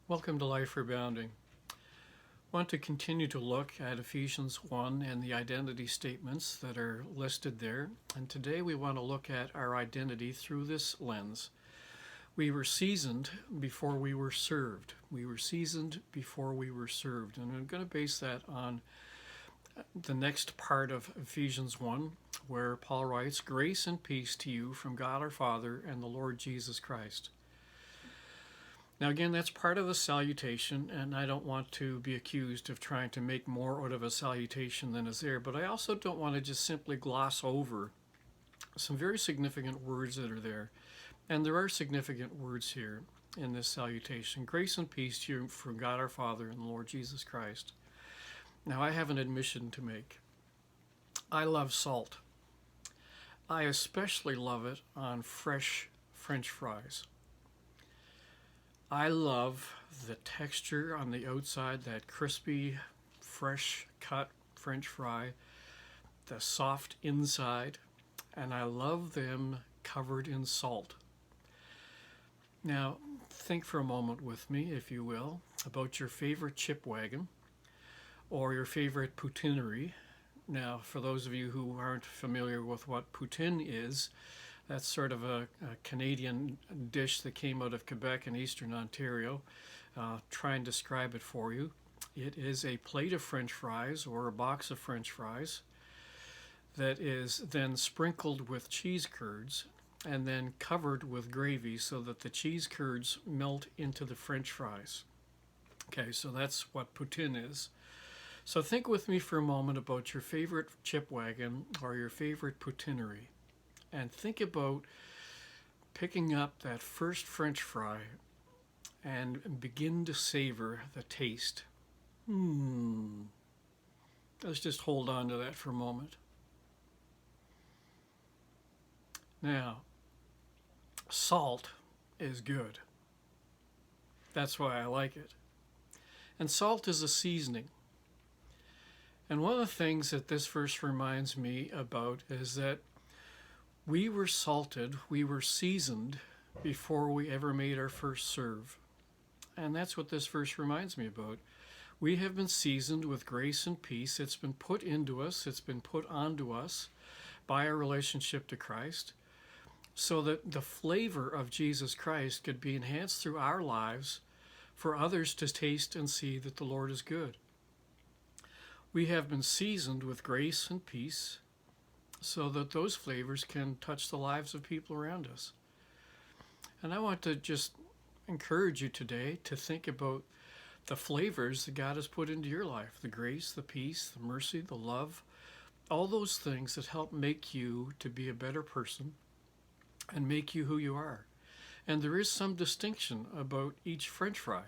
Welcome to Life Rebounding. I want to continue to look at Ephesians 1 and the identity statements that are listed there. And today we want to look at our identity through this lens. We were seasoned before we were served. We were seasoned before we were served. And I'm going to base that on the next part of Ephesians 1, where Paul writes, "Grace and peace to you from God our Father and the Lord Jesus Christ." Now, again, that's part of the salutation, and I don't want to be accused of trying to make more out of a salutation than is there, but I also don't want to just simply gloss over some very significant words that are there. And there are significant words here in this salutation. Grace and peace to you from God our Father and the Lord Jesus Christ. Now, I have an admission to make. I love salt. I especially love it on fresh French fries. I love the texture on the outside, that crispy, fresh cut French fry, the soft inside, and I love them covered in salt. Now, think for a moment with me, if you will, about your favorite chip wagon or your favorite poutineery. Now, for those of you who aren't familiar with what poutine is, that's sort of a Canadian dish that came out of Quebec and Eastern Ontario. Try and describe it for you. It is a plate of French fries or a box of French fries that is then sprinkled with cheese curds and then covered with gravy so that the cheese curds melt into the French fries. Okay, so that's what poutine is. So think with me for a moment about your favorite chip wagon or your favorite poutineery. And think about picking up that first French fry and begin to savor the taste. Let's just hold on to that for a moment. Now, salt is good. That's why I like it. And salt is a seasoning. And one of the things that this verse reminds me about is that we were salted, we were seasoned before we ever made our first serve. And that's what this verse reminds me about. We have been seasoned with grace and peace. It's been put into us, it's been put onto us by our relationship to Christ, so that the flavor of Jesus Christ could be enhanced through our lives for others to taste and see that the Lord is good. We have been seasoned with grace and peace, so that those flavors can touch the lives of people around us. And I want to just encourage you today to think about the flavors that God has put into your life, the grace, the peace, the mercy, the love, all those things that help make you to be a better person and make you who you are. And there is some distinction about each French fry,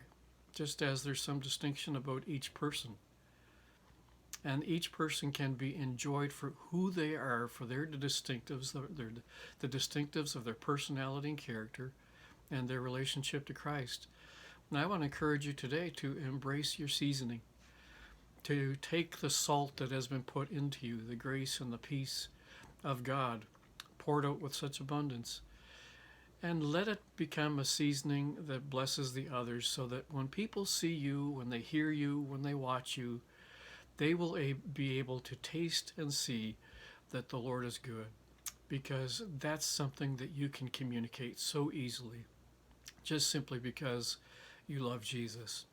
just as there's some distinction about each person. And each person can be enjoyed for who they are, for their distinctives, the distinctives of their personality and character and their relationship to Christ. And I want to encourage you today to embrace your seasoning, to take the salt that has been put into you, the grace and the peace of God poured out with such abundance, and let it become a seasoning that blesses the others, so that when people see you, when they hear you, when they watch you, they will be able to taste and see that the Lord is good, because that's something that you can communicate so easily, just simply because you love Jesus.